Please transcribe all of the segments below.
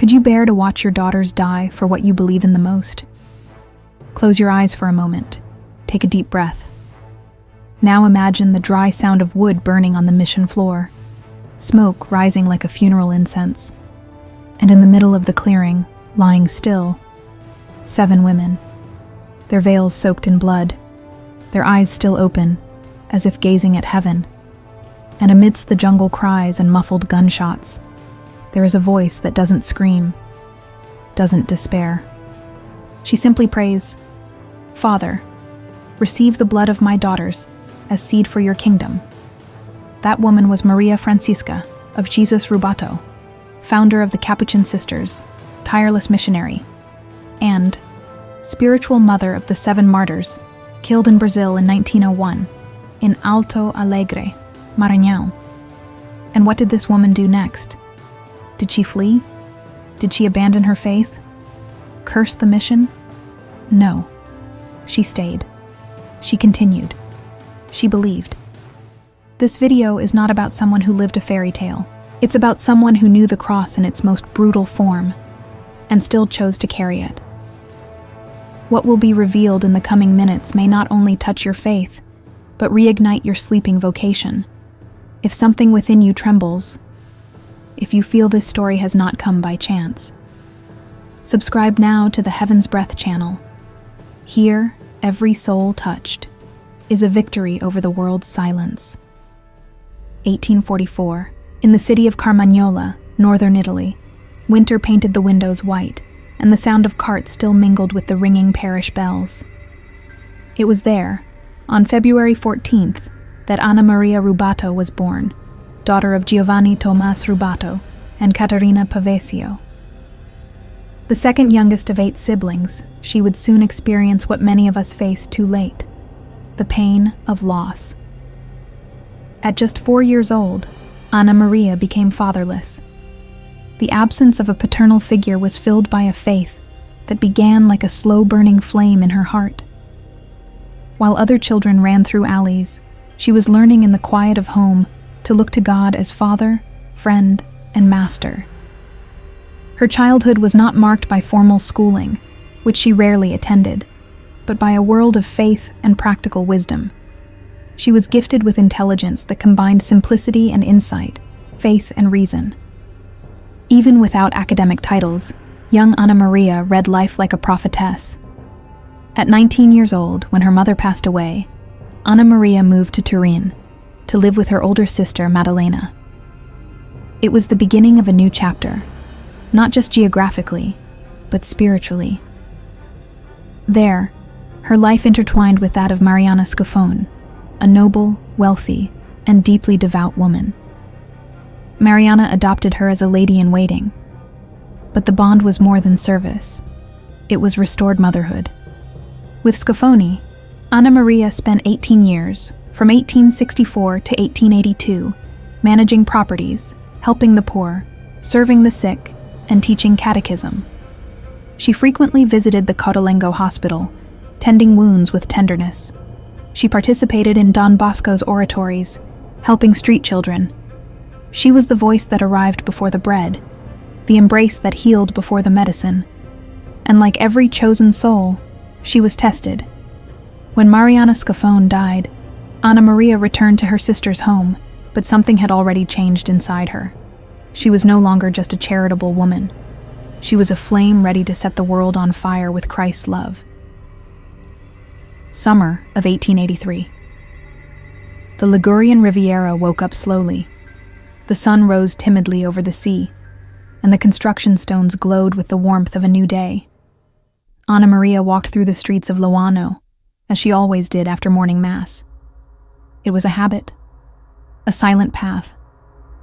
Could you bear to watch your daughters die for what you believe in the most? Close your eyes for a moment. Take a deep breath. Now imagine the dry sound of wood burning on the mission floor, smoke rising like a funeral incense, and in the middle of the clearing, lying still, 7 women, their veils soaked in blood, their eyes still open, as if gazing at heaven. And amidst the jungle cries and muffled gunshots, there is a voice that doesn't scream, doesn't despair. She simply prays, "Father, receive the blood of my daughters as seed for your kingdom." That woman was Maria Francesca of Jesus Rubatto, founder of the Capuchin Sisters, tireless missionary, and spiritual mother of the 7 martyrs killed in Brazil in 1901, in Alto Alegre, Maranhão. And what did this woman do next? Did she flee? Did she abandon her faith? Curse the mission? No. She stayed. She continued. She believed. This video is not about someone who lived a fairy tale. It's about someone who knew the cross in its most brutal form and still chose to carry it. What will be revealed in the coming minutes may not only touch your faith, but reignite your sleeping vocation. If something within you trembles, if you feel this story has not come by chance, subscribe now to the Heaven's Breath channel. Here, every soul touched is a victory over the world's silence. 1844. In the city of Carmagnola, northern Italy, winter painted the windows white, and the sound of carts still mingled with the ringing parish bells. It was there, on February 14th, that Anna Maria Rubatto was born, daughter of Giovanni Tomas Rubatto and Caterina Pavesio. The second youngest of 8 siblings, she would soon experience what many of us face too late: the pain of loss. At just 4 years old, Anna Maria became fatherless. The absence of a paternal figure was filled by a faith that began like a slow-burning flame in her heart. While other children ran through alleys, she was learning in the quiet of home to look to God as Father, friend, and Master. Her childhood was not marked by formal schooling, which she rarely attended, but by a world of faith and practical wisdom. She was gifted with intelligence that combined simplicity and insight, faith and reason. Even without academic titles, young Anna Maria read life like a prophetess. At 19 years old, when her mother passed away, Anna Maria moved to Turin to live with her older sister, Maddalena. It was the beginning of a new chapter, not just geographically, but spiritually. There, her life intertwined with that of Mariana Scoffone, a noble, wealthy, and deeply devout woman. Mariana adopted her as a lady-in-waiting, but the bond was more than service. It was restored motherhood. With Scoffone, Anna Maria spent 18 years, from 1864 to 1882, managing properties, helping the poor, serving the sick, and teaching catechism. She frequently visited the Cotolengo hospital, tending wounds with tenderness. She participated in Don Bosco's oratories, helping street children. She was the voice that arrived before the bread, the embrace that healed before the medicine. And like every chosen soul, she was tested. When Mariana Scoffone died, Anna Maria returned to her sister's home, but something had already changed inside her. She was no longer just a charitable woman. She was a flame ready to set the world on fire with Christ's love. Summer of 1883. The Ligurian Riviera woke up slowly. The sun rose timidly over the sea, and the construction stones glowed with the warmth of a new day. Anna Maria walked through the streets of Loano, as she always did after morning mass. It was a habit, a silent path,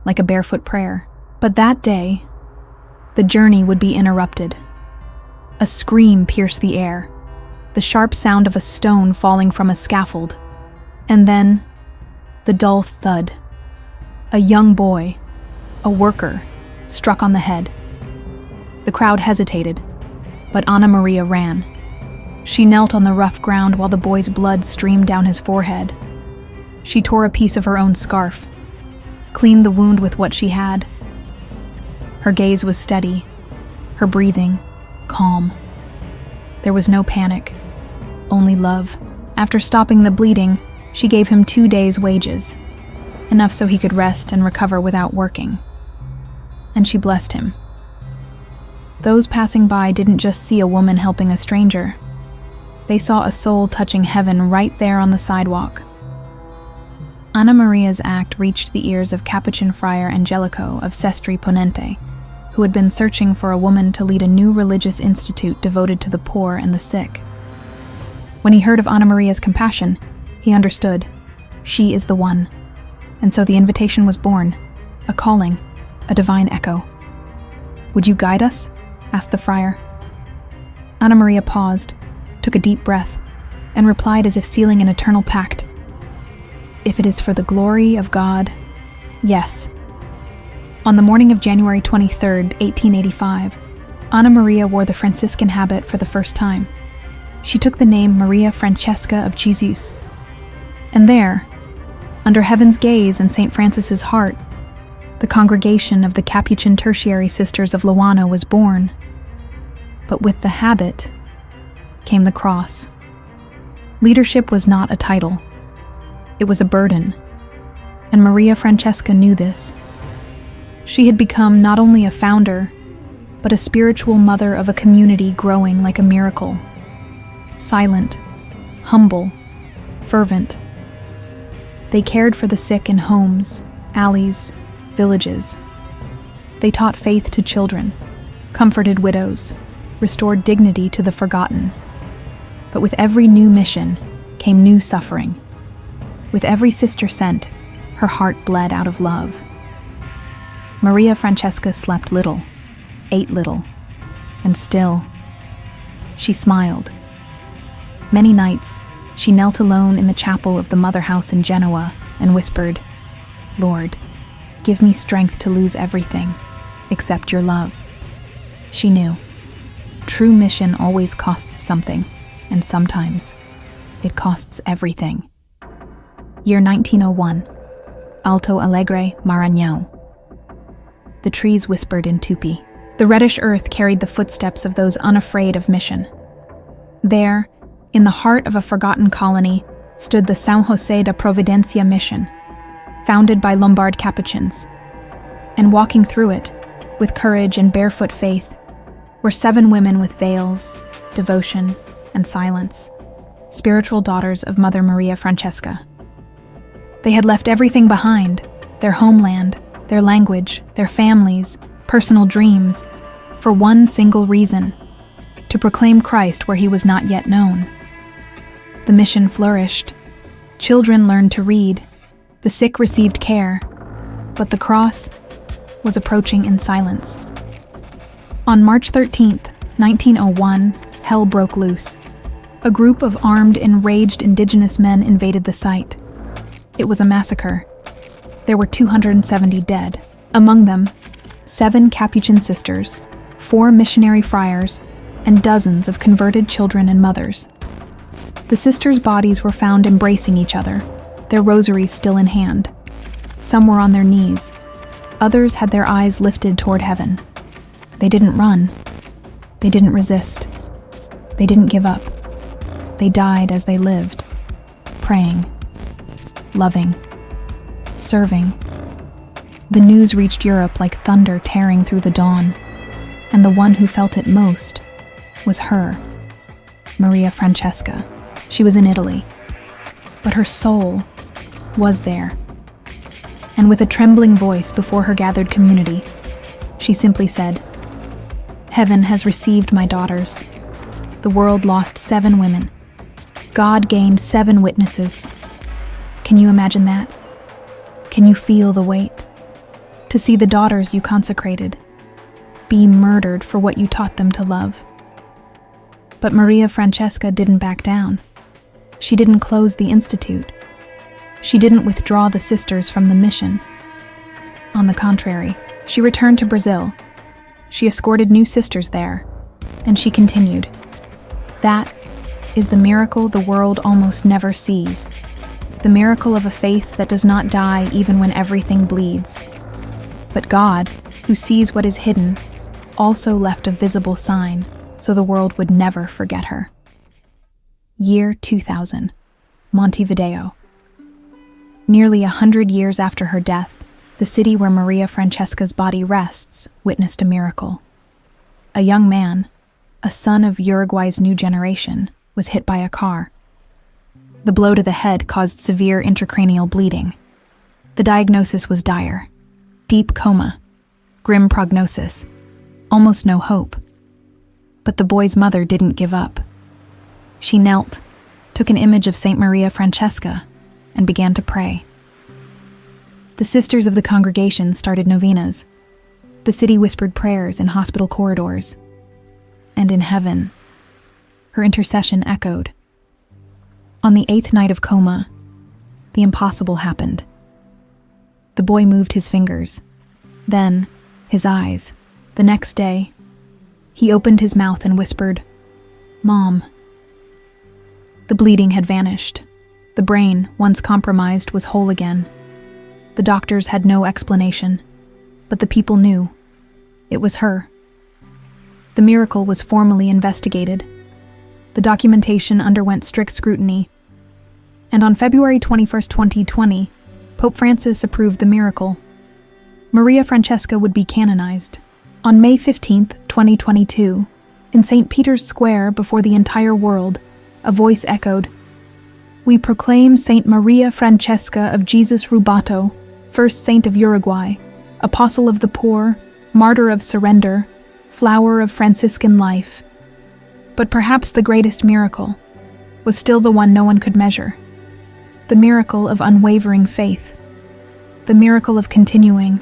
like a barefoot prayer. But that day, the journey would be interrupted. A scream pierced the air, the sharp sound of a stone falling from a scaffold, and then the dull thud. A young boy, a worker, struck on the head. The crowd hesitated, but Anna Maria ran. She knelt on the rough ground while the boy's blood streamed down his forehead. She tore a piece of her own scarf, cleaned the wound with what she had. Her gaze was steady, her breathing calm. There was no panic, only love. After stopping the bleeding, she gave him 2 days' wages, enough so he could rest and recover without working. And she blessed him. Those passing by didn't just see a woman helping a stranger. They saw a soul touching heaven right there on the sidewalk. Anna Maria's act reached the ears of Capuchin friar Angelico of Sestri Ponente, who had been searching for a woman to lead a new religious institute devoted to the poor and the sick. When he heard of Anna Maria's compassion, he understood. She is the one. And so the invitation was born, a calling, a divine echo. "Would you guide us?" asked the friar. Anna Maria paused, took a deep breath, and replied as if sealing an eternal pact. "If it is for the glory of God, yes." On the morning of January 23, 1885, Anna Maria wore the Franciscan habit for the first time. She took the name Maria Francesca of Jesus. And there, under heaven's gaze and St. Francis's heart, the congregation of the Capuchin Tertiary Sisters of Loano was born. But with the habit came the cross. Leadership was not a title. It was a burden. And Maria Francesca knew this. She had become not only a founder, but a spiritual mother of a community growing like a miracle. Silent, humble, fervent. They cared for the sick in homes, alleys, villages. They taught faith to children, comforted widows, restored dignity to the forgotten. But with every new mission came new suffering. With every sister sent, her heart bled out of love. Maria Francesca slept little, ate little, and still, she smiled. Many nights, she knelt alone in the chapel of the Mother House in Genoa and whispered, "Lord, give me strength to lose everything, except your love." She knew. True mission always costs something, and sometimes it costs everything. Year 1901, Alto Alegre, Maranhão. The trees whispered in Tupi. The reddish earth carried the footsteps of those unafraid of mission. There, in the heart of a forgotten colony, stood the São José da Providencia mission, founded by Lombard Capuchins. And walking through it, with courage and barefoot faith, were 7 women with veils, devotion, and silence, spiritual daughters of Mother Maria Francesca. They had left everything behind, their homeland, their language, their families, personal dreams, for one single reason: to proclaim Christ where he was not yet known. The mission flourished. Children learned to read. The sick received care. But the cross was approaching in silence. On March 13th, 1901, hell broke loose. A group of armed, enraged indigenous men invaded the site. It was a massacre. There were 270 dead. Among them, 7 Capuchin sisters, 4 missionary friars, and dozens of converted children and mothers. The sisters' bodies were found embracing each other, their rosaries still in hand. Some were on their knees. Others had their eyes lifted toward heaven. They didn't run. They didn't resist. They didn't give up. They died as they lived, praying, loving, serving. The news reached Europe like thunder tearing through the dawn, and the one who felt it most was her, Maria Francesca. She was in Italy, but her soul was there. And with a trembling voice before her gathered community, she simply said, "Heaven has received my daughters. The world lost 7 women. God gained 7 witnesses. Can you imagine that? Can you feel the weight? To see the daughters you consecrated be murdered for what you taught them to love." But Maria Francesca didn't back down. She didn't close the institute. She didn't withdraw the sisters from the mission. On the contrary, she returned to Brazil. She escorted new sisters there, and she continued. That is the miracle the world almost never sees. The miracle of a faith that does not die even when everything bleeds. But God, who sees what is hidden, also left a visible sign so the world would never forget her. Year 2000, Montevideo. Nearly 100 years after her death, the city where Maria Francesca's body rests witnessed a miracle. A young man, a son of Uruguay's new generation, was hit by a car. The blow to the head caused severe intracranial bleeding. The diagnosis was dire: deep coma, grim prognosis, almost no hope. But the boy's mother didn't give up. She knelt, took an image of Saint Maria Francesca, and began to pray. The sisters of the congregation started novenas. The city whispered prayers in hospital corridors. And in heaven, her intercession echoed. On the 8th night of coma, the impossible happened. The boy moved his fingers, then his eyes. The next day, he opened his mouth and whispered, "Mom." The bleeding had vanished. The brain, once compromised, was whole again. The doctors had no explanation, but the people knew. It was her. The miracle was formally investigated. The documentation underwent strict scrutiny. And on February 21, 2020, Pope Francis approved the miracle. Maria Francesca would be canonized. On May 15, 2022, in St. Peter's Square before the entire world, a voice echoed, "We proclaim Saint Maria Francesca of Jesus Rubatto, first saint of Uruguay, apostle of the poor, martyr of surrender, flower of Franciscan life." But perhaps the greatest miracle was still the one no one could measure. The miracle of unwavering faith. The miracle of continuing,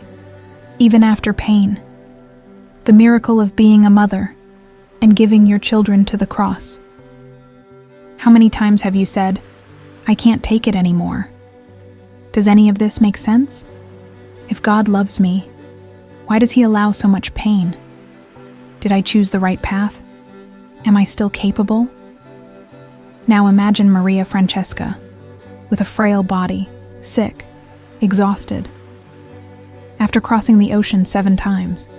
even after pain. The miracle of being a mother and giving your children to the cross. How many times have you said, "I can't take it anymore"? Does any of this make sense? If God loves me, why does He allow so much pain? Did I choose the right path? Am I still capable? Now imagine Maria Francesca, with a frail body, sick, exhausted. After crossing the ocean 7 times,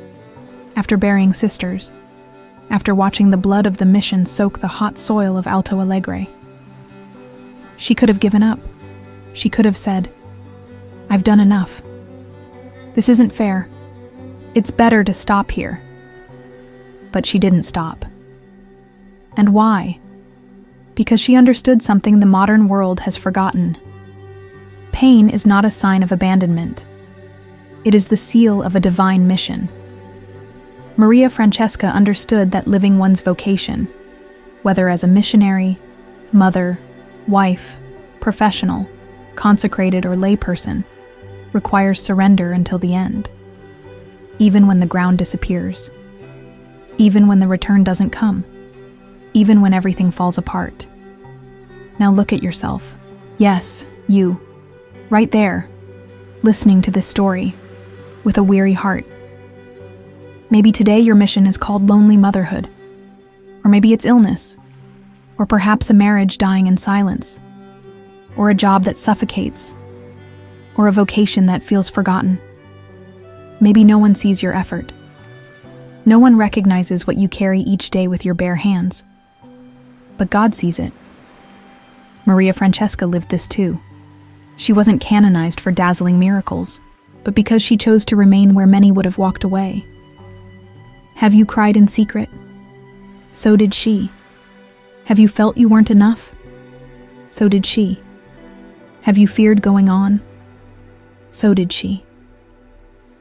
after burying sisters, after watching the blood of the mission soak the hot soil of Alto Alegre. She could have given up. She could have said, "I've done enough. This isn't fair. It's better to stop here." But she didn't stop. And why? Because she understood something the modern world has forgotten. Pain is not a sign of abandonment. It is the seal of a divine mission. Maria Francesca understood that living one's vocation, whether as a missionary, mother, wife, professional, consecrated or layperson, requires surrender until the end. Even when the ground disappears. Even when the return doesn't come. Even when everything falls apart. Now look at yourself. Yes, you. Right there, listening to this story, with a weary heart. Maybe today your mission is called lonely motherhood. Or maybe it's illness. Or perhaps a marriage dying in silence. Or a job that suffocates. Or a vocation that feels forgotten. Maybe no one sees your effort. No one recognizes what you carry each day with your bare hands. But God sees it. Maria Francesca lived this too. She wasn't canonized for dazzling miracles, but because she chose to remain where many would have walked away. Have you cried in secret? So did she. Have you felt you weren't enough? So did she. Have you feared going on? So did she.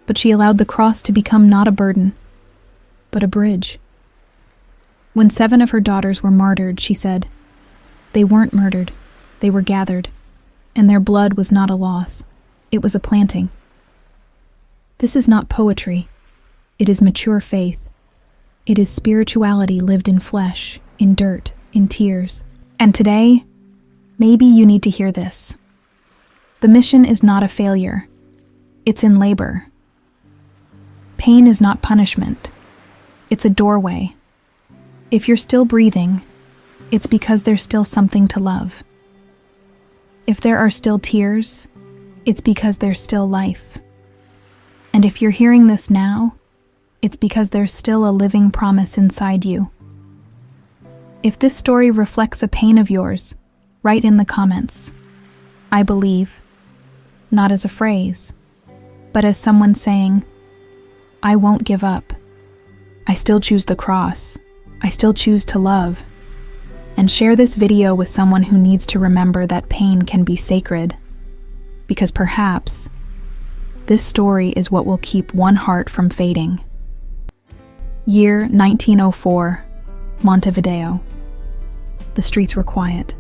But she allowed the cross to become not a burden, but a bridge. When 7 of her daughters were martyred, she said, "They weren't murdered, they were gathered, and their blood was not a loss, it was a planting." This is not poetry, it is mature faith. It is spirituality lived in flesh, in dirt, in tears. And today, maybe you need to hear this. The mission is not a failure, it's in labor. Pain is not punishment, it's a doorway. If you're still breathing, it's because there's still something to love. If there are still tears, it's because there's still life. And if you're hearing this now, it's because there's still a living promise inside you. If this story reflects a pain of yours, write in the comments, "I believe," not as a phrase, but as someone saying, "I won't give up. I still choose the cross. I still choose to love." And share this video with someone who needs to remember that pain can be sacred, because perhaps this story is what will keep one heart from fading. Year 1904, Montevideo. The streets were quiet.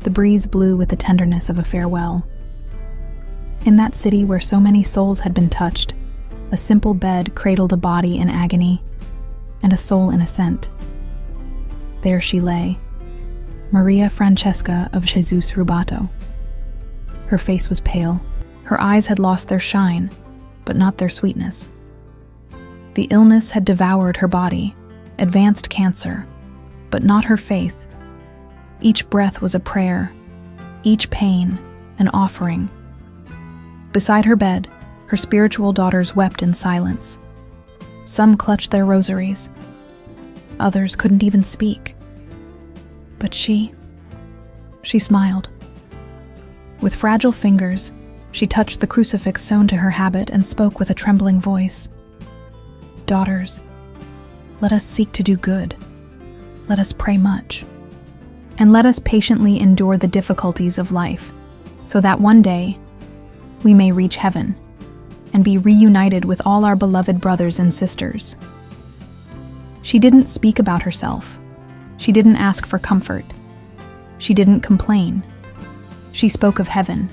The breeze blew with the tenderness of a farewell. In that city where so many souls had been touched, a simple bed cradled a body in agony, and a soul in ascent. There she lay, Maria Francesca of Jesus Rubatto. Her face was pale. Her eyes had lost their shine, but not their sweetness. The illness had devoured her body, advanced cancer, but not her faith. Each breath was a prayer, each pain an offering. Beside her bed, her spiritual daughters wept in silence. Some clutched their rosaries. Others couldn't even speak. But she smiled. With fragile fingers, she touched the crucifix sewn to her habit and spoke with a trembling voice. "Daughters, let us seek to do good. Let us pray much. And let us patiently endure the difficulties of life, so that one day we may reach heaven and be reunited with all our beloved brothers and sisters." She didn't speak about herself. She didn't ask for comfort. She didn't complain. She spoke of heaven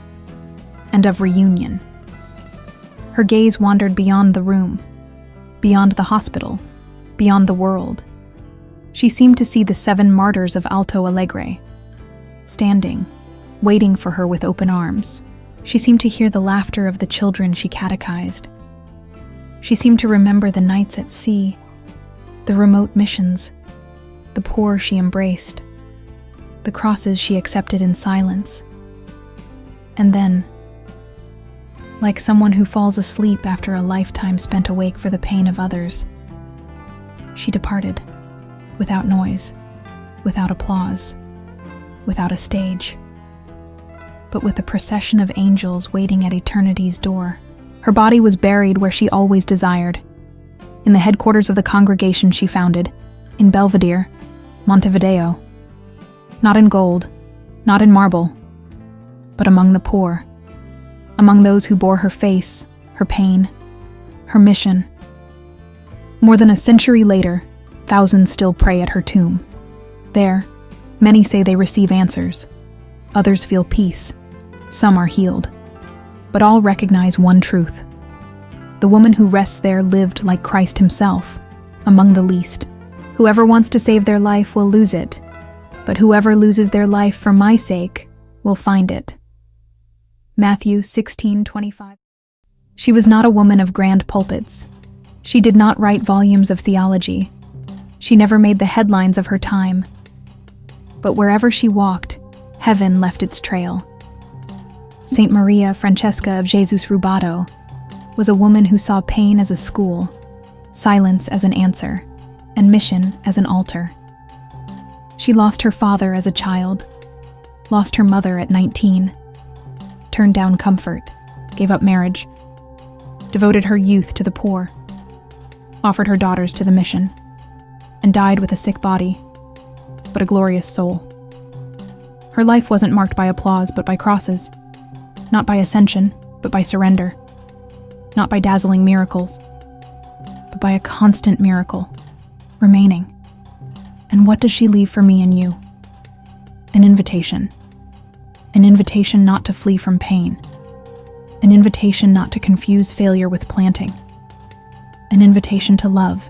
and of reunion. Her gaze wandered beyond the room, beyond the hospital, beyond the world. She seemed to see the 7 martyrs of Alto Alegre, standing, waiting for her with open arms. She seemed to hear the laughter of the children she catechized. She seemed to remember the nights at sea, the remote missions, the poor she embraced, the crosses she accepted in silence. And then, like someone who falls asleep after a lifetime spent awake for the pain of others, she departed, without noise, without applause, without a stage, but with a procession of angels waiting at eternity's door. Her body was buried where she always desired, in the headquarters of the congregation she founded, in Belvedere, Montevideo. Not in gold, not in marble, but among the poor, among those who bore her face, her pain, her mission. More than a century later, thousands still pray at her tomb. There, many say they receive answers. Others feel peace. Some are healed. But all recognize one truth. The woman who rests there lived like Christ himself, among the least. Whoever wants to save their life will lose it, but whoever loses their life for my sake will find it. Matthew 16:25. She was not a woman of grand pulpits. She did not write volumes of theology. She never made the headlines of her time. But wherever she walked, heaven left its trail. Saint Maria Francesca of Jesus Rubatto was a woman who saw pain as a school, silence as an answer, and mission as an altar. She lost her father as a child, lost her mother at 19, turned down comfort, gave up marriage, devoted her youth to the poor, offered her daughters to the mission, and died with a sick body, but a glorious soul. Her life wasn't marked by applause, but by crosses, not by ascension, but by surrender, not by dazzling miracles, but by a constant miracle, remaining. And what does she leave for me and you? An invitation not to flee from pain, an invitation not to confuse failure with planting, an invitation to love,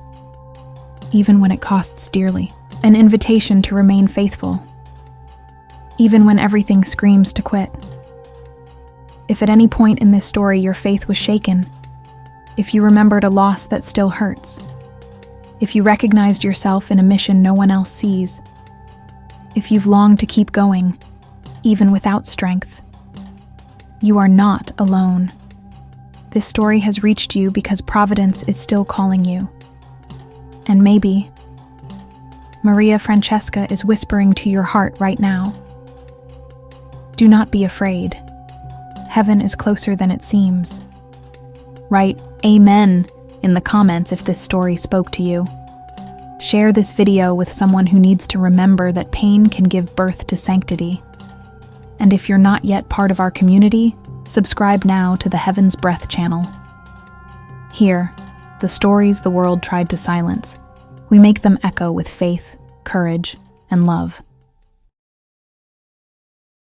even when it costs dearly, an invitation to remain faithful, even when everything screams to quit. If at any point in this story your faith was shaken, if you remembered a loss that still hurts, if you recognized yourself in a mission no one else sees, if you've longed to keep going, even without strength, you are not alone. This story has reached you because Providence is still calling you. And maybe Maria Francesca is whispering to your heart right now. Do not be afraid. Heaven is closer than it seems. Write Amen in the comments if this story spoke to you. Share this video with someone who needs to remember that pain can give birth to sanctity. And if you're not yet part of our community, subscribe now to the Heaven's Breath channel. Here, the stories the world tried to silence, we make them echo with faith, courage, and love.